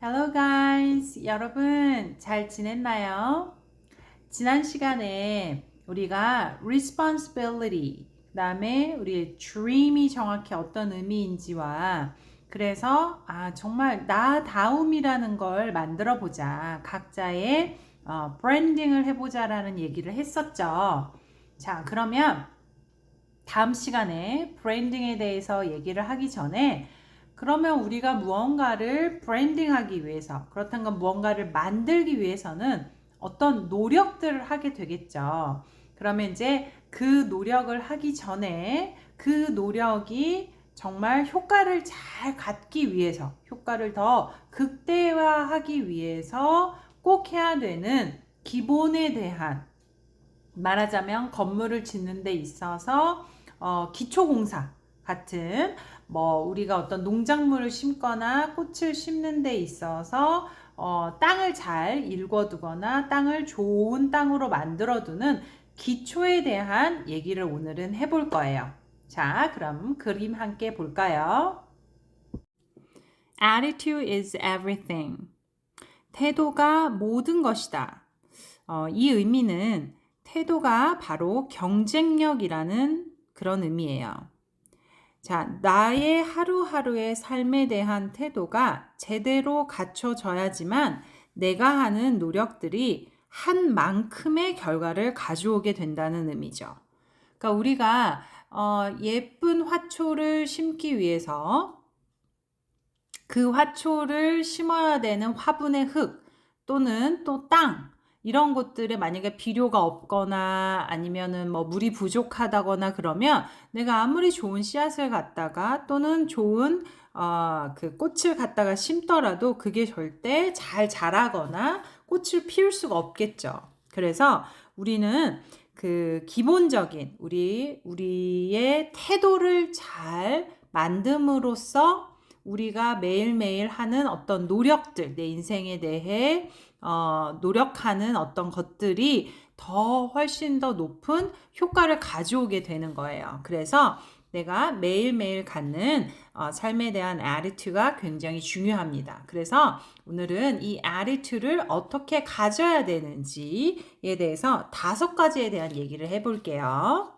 Hello guys! 여러분 잘 지냈나요? 지난 시간에 우리가 responsibility, 그 다음에 우리의 dream이 정확히 어떤 의미인지와 그래서 정말 나다움이라는 걸 만들어 보자. 각자의 브랜딩을 해보자 라는 얘기를 했었죠. 자, 그러면 다음 시간에 브랜딩에 대해서 얘기를 하기 전에 그러면 우리가 무언가를 브랜딩하기 위해서 그렇다면 무언가를 만들기 위해서는 어떤 노력들을 하게 되겠죠. 그러면 이제 그 노력을 하기 전에 그 노력이 정말 효과를 잘 갖기 위해서 효과를 더 극대화하기 위해서 꼭 해야 되는 기본에 대한 말하자면 건물을 짓는 데 있어서 기초공사 같은 우리가 어떤 농작물을 심거나 꽃을 심는 데 있어서 땅을 잘 일궈두거나 땅을 좋은 땅으로 만들어두는 기초에 대한 얘기를 오늘은 해볼 거예요. 자, 그럼 그림 함께 볼까요? Attitude is everything. 태도가 모든 것이다. 이 의미는 태도가 바로 경쟁력이라는 그런 의미예요. 자, 나의 하루하루의 삶에 대한 태도가 제대로 갖춰져야지만 내가 하는 노력들이 한 만큼의 결과를 가져오게 된다는 의미죠. 그러니까 우리가 예쁜 화초를 심기 위해서 그 화초를 심어야 되는 화분의 흙 또는 또 땅 이런 것들에 만약에 비료가 없거나 아니면은 물이 부족하다거나 그러면 내가 아무리 좋은 씨앗을 갖다가 또는 좋은 그 꽃을 갖다가 심더라도 그게 절대 잘 자라거나 꽃을 피울 수가 없겠죠. 그래서 우리는 그 기본적인 우리의 태도를 잘 만듦으로써 우리가 매일매일 하는 어떤 노력들, 내 인생에 대해 노력하는 어떤 것들이 훨씬 더 높은 효과를 가져오게 되는 거예요. 그래서 내가 매일매일 갖는 삶에 대한 attitude가 굉장히 중요합니다. 그래서 오늘은 이 attitude를 어떻게 가져야 되는지에 대해서 5가지에 대한 얘기를 해볼게요.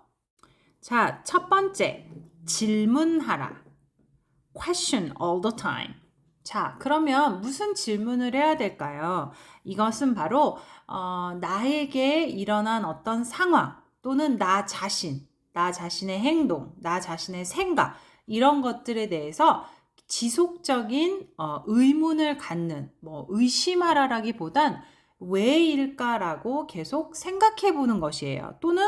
자, 첫 번째, 질문하라. question all the time. 자, 그러면 무슨 질문을 해야 될까요? 이것은 바로 나에게 일어난 어떤 상황 또는 나 자신의 행동, 나 자신의 생각 이런 것들에 대해서 지속적인 의문을 갖는 의심하라라기보단 왜일까라고 계속 생각해 보는 것이에요. 또는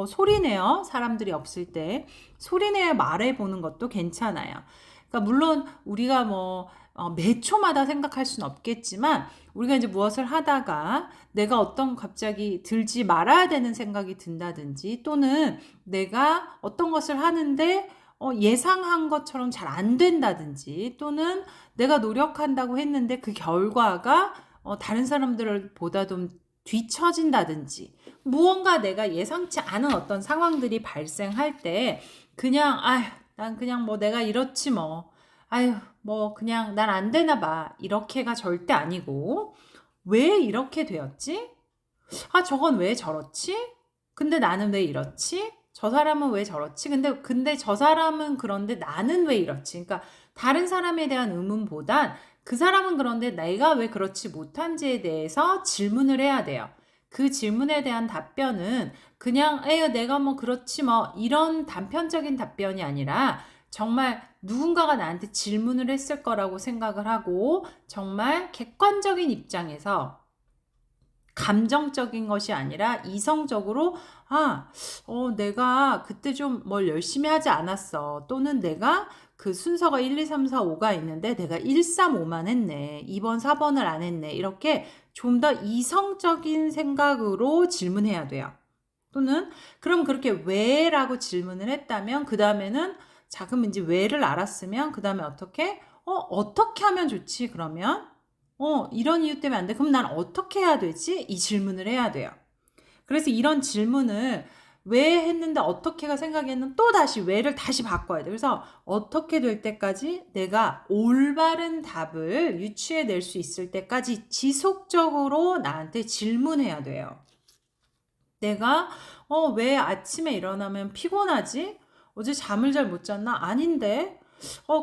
소리내어 사람들이 없을 때 소리내어 말해 보는 것도 괜찮아요. 그러니까 물론 우리가 매 초마다 생각할 수는 없겠지만 우리가 이제 무엇을 하다가 내가 어떤 갑자기 들지 말아야 되는 생각이 든다든지 또는 내가 어떤 것을 하는데 예상한 것처럼 잘 안 된다든지 또는 내가 노력한다고 했는데 그 결과가 다른 사람들보다 좀 뒤처진다든지 무언가 내가 예상치 않은 어떤 상황들이 발생할 때 그냥 난 그냥 내가 이렇지 그냥 난 안 되나 봐 이렇게가 절대 아니고 왜 이렇게 되었지? 저건 왜 저렇지? 근데 나는 왜 이렇지? 저 사람은 왜 저렇지? 근데 저 사람은 그런데 나는 왜 이렇지? 그러니까 다른 사람에 대한 의문보단 그 사람은 그런데 내가 왜 그렇지 못한지에 대해서 질문을 해야 돼요. 그 질문에 대한 답변은 그냥 내가 그렇지 이런 단편적인 답변이 아니라 정말 누군가가 나한테 질문을 했을 거라고 생각을 하고 정말 객관적인 입장에서 감정적인 것이 아니라 이성적으로 내가 그때 좀 뭘 열심히 하지 않았어. 또는 내가 그 순서가 1, 2, 3, 4, 5가 있는데 내가 1, 3, 5만 했네. 2번, 4번을 안 했네. 이렇게 좀 더 이성적인 생각으로 질문해야 돼요. 또는 그럼 그렇게 왜? 라고 질문을 했다면 그 다음에는 자, 그럼 이제 왜를 알았으면 그 다음에 어떻게 하면 좋지? 그러면 이런 이유 때문에 안 돼. 그럼 난 어떻게 해야 되지? 이 질문을 해야 돼요. 그래서 이런 질문을 왜 했는데 어떻게가 생각이 했는 또 다시 왜를 다시 바꿔야 돼. 그래서 어떻게 될 때까지 내가 올바른 답을 유추해낼 수 있을 때까지 지속적으로 나한테 질문해야 돼요. 내가 왜 아침에 일어나면 피곤하지? 어제 잠을 잘 못 잤나? 아닌데.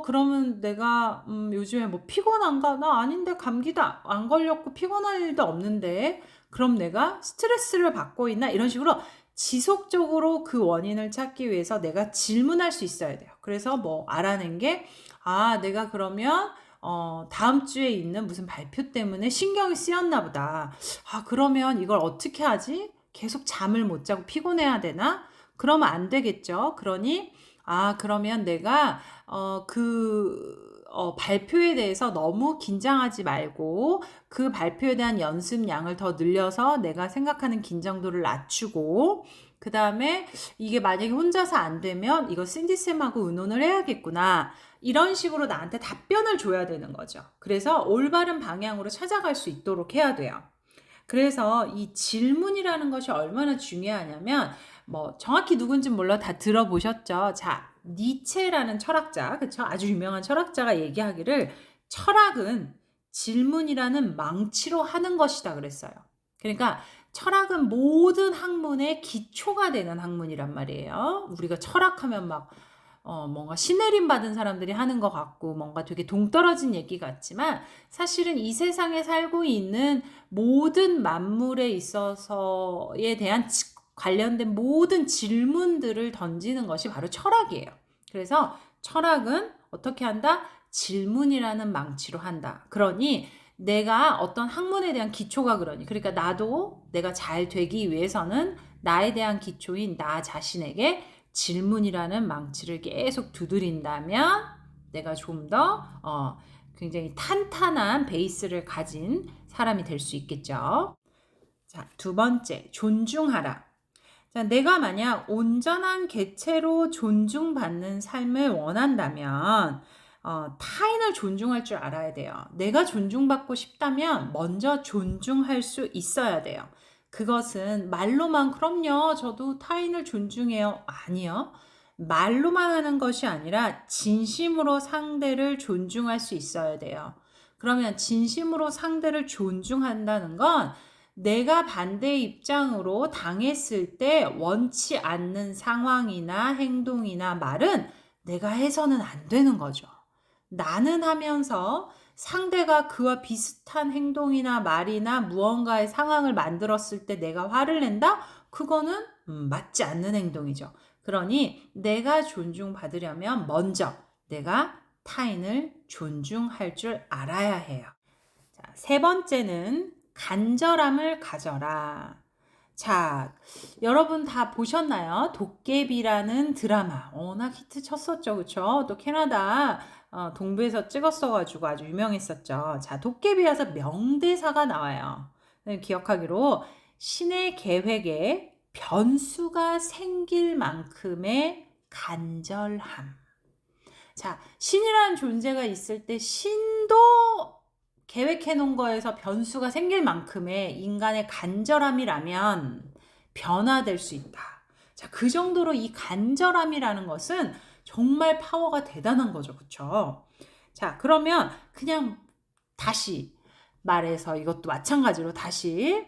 그러면 내가 요즘에 뭐 피곤한가? 나 아닌데 감기도 안 걸렸고 피곤할 일도 없는데. 그럼 내가 스트레스를 받고 있나? 이런 식으로 지속적으로 그 원인을 찾기 위해서 내가 질문할 수 있어야 돼요. 그래서 뭐 알아낸 게 내가 그러면 다음 주에 있는 무슨 발표 때문에 신경이 쓰였나 보다. 그러면 이걸 어떻게 하지? 계속 잠을 못 자고 피곤해야 되나? 그러면 안 되겠죠. 그러니 그러면 내가 발표에 대해서 너무 긴장하지 말고 그 발표에 대한 연습량을 더 늘려서 내가 생각하는 긴장도를 낮추고 그 다음에 이게 만약에 혼자서 안 되면 이거 신디쌤하고 의논을 해야겠구나. 이런 식으로 나한테 답변을 줘야 되는 거죠. 그래서 올바른 방향으로 찾아갈 수 있도록 해야 돼요. 그래서 이 질문이라는 것이 얼마나 중요하냐면 뭐 정확히 누군지 몰라 다 들어보셨죠? 자, 니체라는 철학자, 그쵸? 아주 유명한 철학자가 얘기하기를 철학은 질문이라는 망치로 하는 것이다 그랬어요. 그러니까 철학은 모든 학문의 기초가 되는 학문이란 말이에요. 우리가 철학하면 막 뭔가 신내림 받은 사람들이 하는 것 같고 뭔가 되게 동떨어진 얘기 같지만 사실은 이 세상에 살고 있는 모든 만물에 있어서에 대한 관련된 모든 질문들을 던지는 것이 바로 철학이에요. 그래서 철학은 어떻게 한다? 질문이라는 망치로 한다. 그러니 내가 어떤 학문에 대한 기초가 그러니까 나도 내가 잘 되기 위해서는 나에 대한 기초인 나 자신에게 질문이라는 망치를 계속 두드린다면 내가 좀 더 굉장히 탄탄한 베이스를 가진 사람이 될 수 있겠죠. 자, 두 번째, 존중하라. 자, 내가 만약 온전한 개체로 존중받는 삶을 원한다면 타인을 존중할 줄 알아야 돼요. 내가 존중받고 싶다면 먼저 존중할 수 있어야 돼요. 그것은 말로만 그럼요. 저도 타인을 존중해요. 아니요. 말로만 하는 것이 아니라 진심으로 상대를 존중할 수 있어야 돼요. 그러면 진심으로 상대를 존중한다는 건 내가 반대 입장으로 당했을 때 원치 않는 상황이나 행동이나 말은 내가 해서는 안 되는 거죠. 나는 하면서 상대가 그와 비슷한 행동이나 말이나 무언가의 상황을 만들었을 때 내가 화를 낸다? 그거는 맞지 않는 행동이죠. 그러니 내가 존중받으려면 먼저 내가 타인을 존중할 줄 알아야 해요. 자, 세 번째는 간절함을 가져라. 자, 여러분 다 보셨나요? 도깨비라는 드라마. 워낙 히트 쳤었죠. 그쵸? 또 캐나다 동부에서 찍었어가지고 아주 유명했었죠. 자, 도깨비에서 명대사가 나와요. 기억하기로 신의 계획에 변수가 생길 만큼의 간절함. 자, 신이라는 존재가 있을 때 신도 계획해 놓은 거에서 변수가 생길 만큼의 인간의 간절함이라면 변화될 수 있다. 자, 그 정도로 이 간절함이라는 것은 정말 파워가 대단한 거죠. 그쵸? 자, 그러면 그냥 다시 말해서 이것도 마찬가지로 다시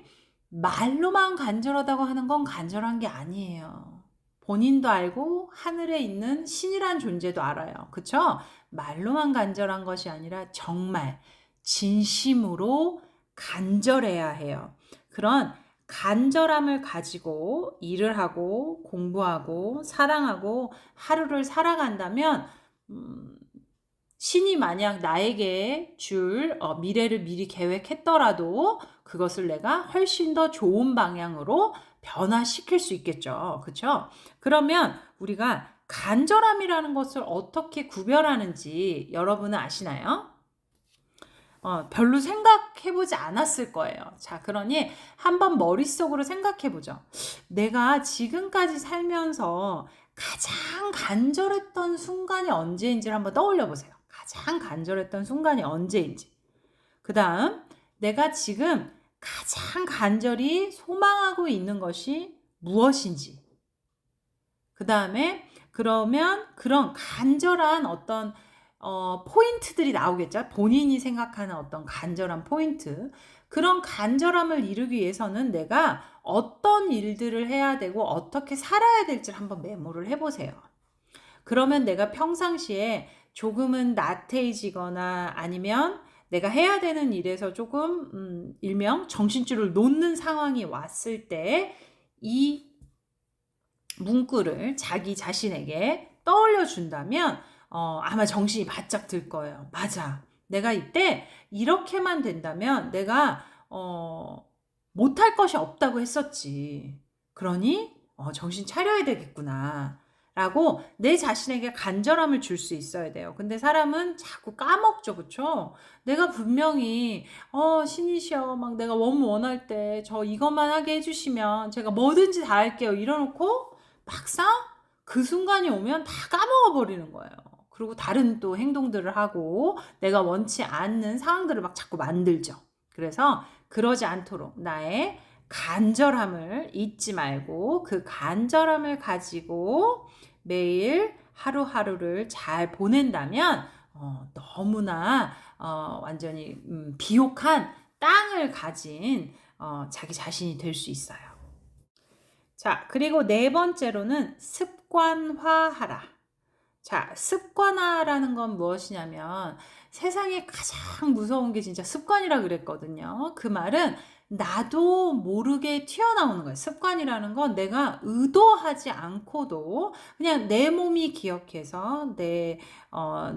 말로만 간절하다고 하는 건 간절한 게 아니에요. 본인도 알고 하늘에 있는 신이란 존재도 알아요. 그쵸? 말로만 간절한 것이 아니라 정말 진심으로 간절해야 해요. 그런 간절함을 가지고 일을 하고 공부하고 사랑하고 하루를 살아간다면 신이 만약 나에게 줄 미래를 미리 계획했더라도 그것을 내가 훨씬 더 좋은 방향으로 변화시킬 수 있겠죠. 그렇죠? 그러면 우리가 간절함이라는 것을 어떻게 구별하는지 여러분은 아시나요? 별로 생각해보지 않았을 거예요. 자, 그러니 한번 머릿속으로 생각해보죠. 내가 지금까지 살면서 가장 간절했던 순간이 언제인지를 한번 떠올려보세요. 가장 간절했던 순간이 언제인지. 그 다음, 내가 지금 가장 간절히 소망하고 있는 것이 무엇인지. 그 다음에 그러면 그런 간절한 어떤 포인트들이 나오겠죠. 본인이 생각하는 어떤 간절한 포인트. 그런 간절함을 이루기 위해서는 내가 어떤 일들을 해야 되고 어떻게 살아야 될지를 한번 메모를 해보세요. 그러면 내가 평상시에 조금은 나태해지거나 아니면 내가 해야 되는 일에서 조금 일명 정신줄을 놓는 상황이 왔을 때 이 문구를 자기 자신에게 떠올려 준다면 아마 정신이 바짝 들 거예요. 맞아. 내가 이때 이렇게만 된다면 내가 못할 것이 없다고 했었지. 그러니 정신 차려야 되겠구나. 라고 내 자신에게 간절함을 줄 수 있어야 돼요. 근데 사람은 자꾸 까먹죠. 그쵸? 내가 분명히 신이시여 막 내가 원할 때 저 이것만 하게 해주시면 제가 뭐든지 다 할게요. 이러놓고 막상 그 순간이 오면 다 까먹어 버리는 거예요. 그리고 다른 또 행동들을 하고 내가 원치 않는 상황들을 막 자꾸 만들죠. 그래서 그러지 않도록 나의 간절함을 잊지 말고 그 간절함을 가지고 매일 하루하루를 잘 보낸다면 너무나 완전히 비옥한 땅을 가진 자기 자신이 될 수 있어요. 자, 그리고 네 번째로는 습관화하라. 자, 습관화라는 건 무엇이냐면 세상에 가장 무서운 게 진짜 습관이라 그랬거든요. 그 말은 나도 모르게 튀어나오는 거예요. 습관이라는 건 내가 의도하지 않고도 그냥 내 몸이 기억해서 내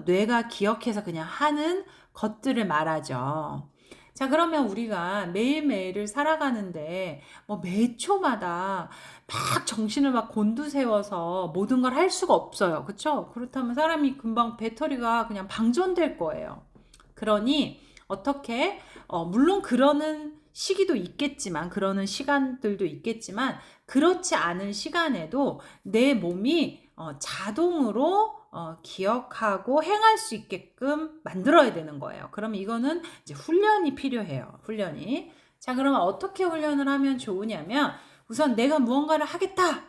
뇌가 기억해서 그냥 하는 것들을 말하죠. 자, 그러면 우리가 매일매일을 살아가는데 매 초마다 막 정신을 막 곤두세워서 모든 걸 할 수가 없어요. 그쵸? 그렇다면 사람이 금방 배터리가 그냥 방전될 거예요. 그러니 어떻게 물론 그러는 시기도 있겠지만 그러는 시간들도 있겠지만 그렇지 않은 시간에도 내 몸이 자동으로 기억하고 행할 수 있게끔 만들어야 되는 거예요. 그럼 이거는 이제 훈련이 필요해요. 훈련이. 자, 그러면 어떻게 훈련을 하면 좋으냐면 우선 내가 무언가를 하겠다.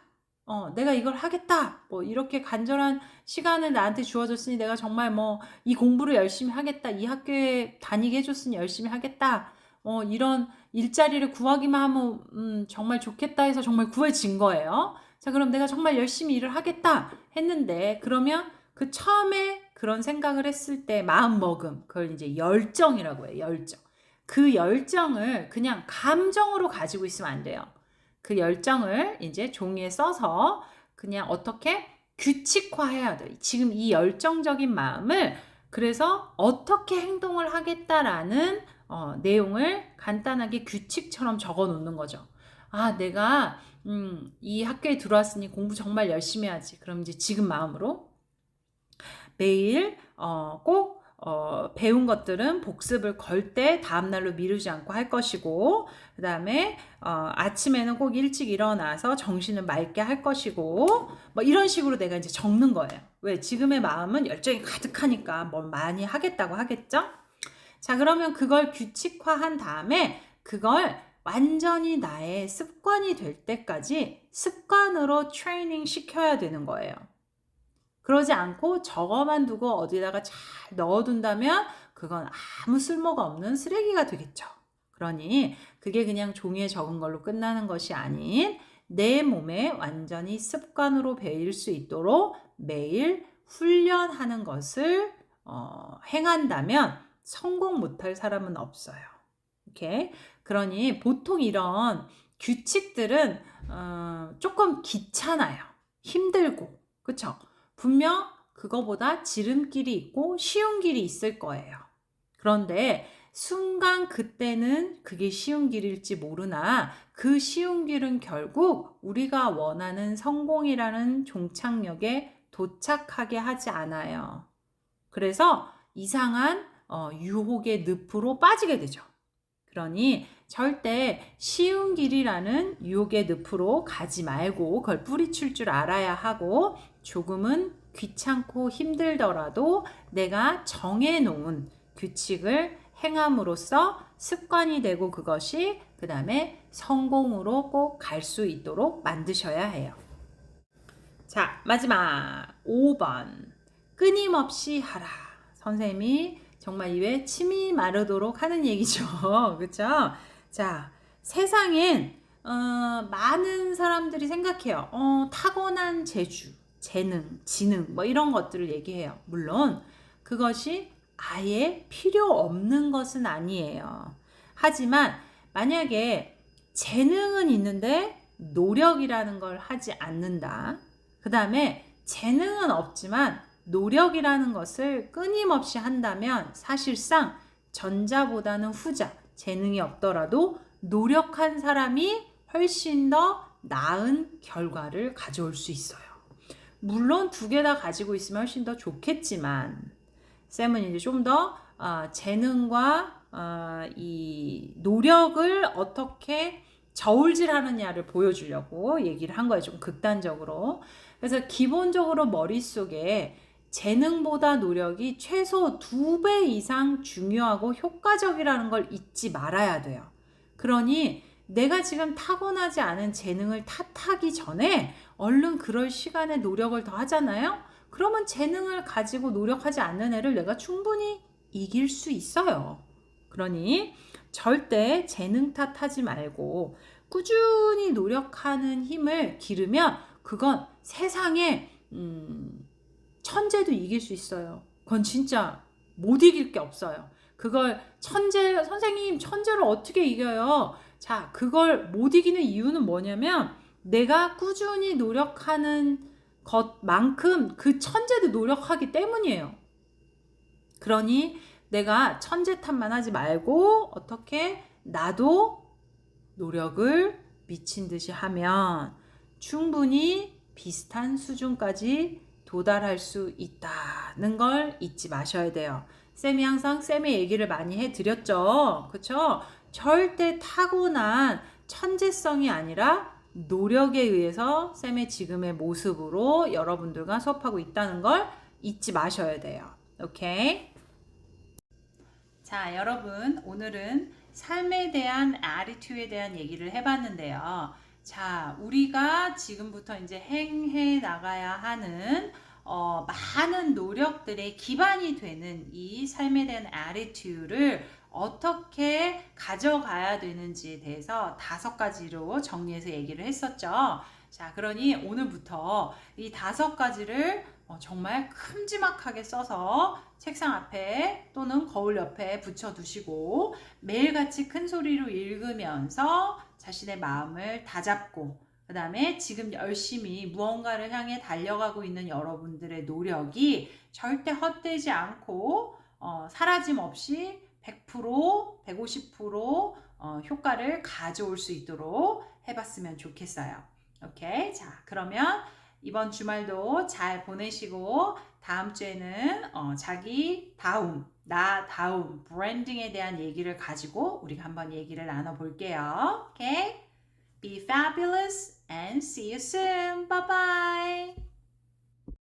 내가 이걸 하겠다. 뭐 이렇게 간절한 시간을 나한테 주어졌으니 내가 정말 뭐 이 공부를 열심히 하겠다. 이 학교에 다니게 해줬으니 열심히 하겠다. 이런 일자리를 구하기만 하면 정말 좋겠다 해서 정말 구해진 거예요. 자, 그럼 내가 정말 열심히 일을 하겠다 했는데 그러면 그 처음에 그런 생각을 했을 때 마음먹음, 그걸 이제 열정이라고 해요. 열정. 그 열정을 그냥 감정으로 가지고 있으면 안 돼요. 그 열정을 이제 종이에 써서 그냥 어떻게 규칙화해야 돼요. 지금 이 열정적인 마음을 그래서 어떻게 행동을 하겠다라는 내용을 간단하게 규칙처럼 적어 놓는 거죠. 아, 내가 이 학교에 들어왔으니 공부 정말 열심히 하지. 그럼 이제 지금 마음으로 매일 꼭 배운 것들은 복습을 걸 때 다음날로 미루지 않고 할 것이고 그 다음에 아침에는 꼭 일찍 일어나서 정신을 맑게 할 것이고 뭐 이런 식으로 내가 이제 적는 거예요. 왜? 지금의 마음은 열정이 가득하니까 뭘 많이 하겠다고 하겠죠? 자, 그러면 그걸 규칙화한 다음에 그걸 완전히 나의 습관이 될 때까지 습관으로 트레이닝 시켜야 되는 거예요. 그러지 않고 저거만 두고 어디다가 잘 넣어둔다면 그건 아무 쓸모가 없는 쓰레기가 되겠죠. 그러니 그게 그냥 종이에 적은 걸로 끝나는 것이 아닌 내 몸에 완전히 습관으로 배일 수 있도록 매일 훈련하는 것을 행한다면 성공 못할 사람은 없어요. 이렇게. 그러니 보통 이런 규칙들은 조금 귀찮아요. 힘들고. 그쵸? 분명 그거보다 지름길이 있고 쉬운 길이 있을 거예요. 그런데 순간 그때는 그게 쉬운 길일지 모르나 그 쉬운 길은 결국 우리가 원하는 성공이라는 종착역에 도착하게 하지 않아요. 그래서 이상한 유혹의 늪으로 빠지게 되죠. 그러니 절대 쉬운 길이라는 유혹의 늪으로 가지 말고 그걸 뿌리칠 줄 알아야 하고 조금은 귀찮고 힘들더라도 내가 정해놓은 규칙을 행함으로써 습관이 되고 그것이 그 다음에 성공으로 꼭 갈 수 있도록 만드셔야 해요. 자, 마지막 5번. 끊임없이 하라. 선생님이 정말 입에 침이 마르도록 하는 얘기죠. 그렇죠? 자, 세상엔 많은 사람들이 생각해요. 타고난 재주, 재능, 지능 뭐 이런 것들을 얘기해요. 물론 그것이 아예 필요 없는 것은 아니에요. 하지만 만약에 재능은 있는데 노력이라는 걸 하지 않는다. 그 다음에 재능은 없지만 노력이라는 것을 끊임없이 한다면 사실상 전자보다는 후자, 재능이 없더라도 노력한 사람이 훨씬 더 나은 결과를 가져올 수 있어요. 물론 두 개 다 가지고 있으면 훨씬 더 좋겠지만 쌤은 이제 좀 더 재능과 이 노력을 어떻게 저울질하느냐를 보여주려고 얘기를 한 거예요. 좀 극단적으로. 그래서 기본적으로 머릿속에 재능보다 노력이 최소 2배 이상 중요하고 효과적이라는 걸 잊지 말아야 돼요. 그러니 내가 지금 타고나지 않은 재능을 탓하기 전에 얼른 그럴 시간에 노력을 더 하잖아요. 그러면 재능을 가지고 노력하지 않는 애를 내가 충분히 이길 수 있어요. 그러니 절대 재능 탓하지 말고 꾸준히 노력하는 힘을 기르면 그건 세상에 천재도 이길 수 있어요. 그건 진짜 못 이길 게 없어요. 그걸 선생님 천재를 어떻게 이겨요? 자, 그걸 못 이기는 이유는 뭐냐면 내가 꾸준히 노력하는 것만큼 그 천재도 노력하기 때문이에요. 그러니 내가 천재 탓만 하지 말고 어떻게 나도 노력을 미친 듯이 하면 충분히 비슷한 수준까지 도달할 수 있다는 걸 잊지 마셔야 돼요. 쌤이 항상 쌤의 얘기를 많이 해드렸죠. 그쵸? 절대 타고난 천재성이 아니라 노력에 의해서 쌤의 지금의 모습으로 여러분들과 수업하고 있다는 걸 잊지 마셔야 돼요. 오케이? 자, 여러분, 오늘은 삶에 대한 attitude에 대한 얘기를 해봤는데요. 자, 우리가 지금부터 이제 행해 나가야 하는 많은 노력들의 기반이 되는 이 삶에 대한 attitude를 어떻게 가져가야 되는지에 대해서 5가지로 정리해서 얘기를 했었죠. 자, 그러니 오늘부터 이 5가지를 정말 큼지막하게 써서 책상 앞에 또는 거울 옆에 붙여두시고 매일같이 큰 소리로 읽으면서 자신의 마음을 다잡고 그 다음에 지금 열심히 무언가를 향해 달려가고 있는 여러분들의 노력이 절대 헛되지 않고 사라짐 없이 100%, 150% 효과를 가져올 수 있도록 해봤으면 좋겠어요. 오케이. 자, 그러면 이번 주말도 잘 보내시고 다음 주에는 자기 다움, 나 다움, 브랜딩에 대한 얘기를 가지고 우리가 한번 얘기를 나눠볼게요. 오케이? Be fabulous and see you soon. Bye bye.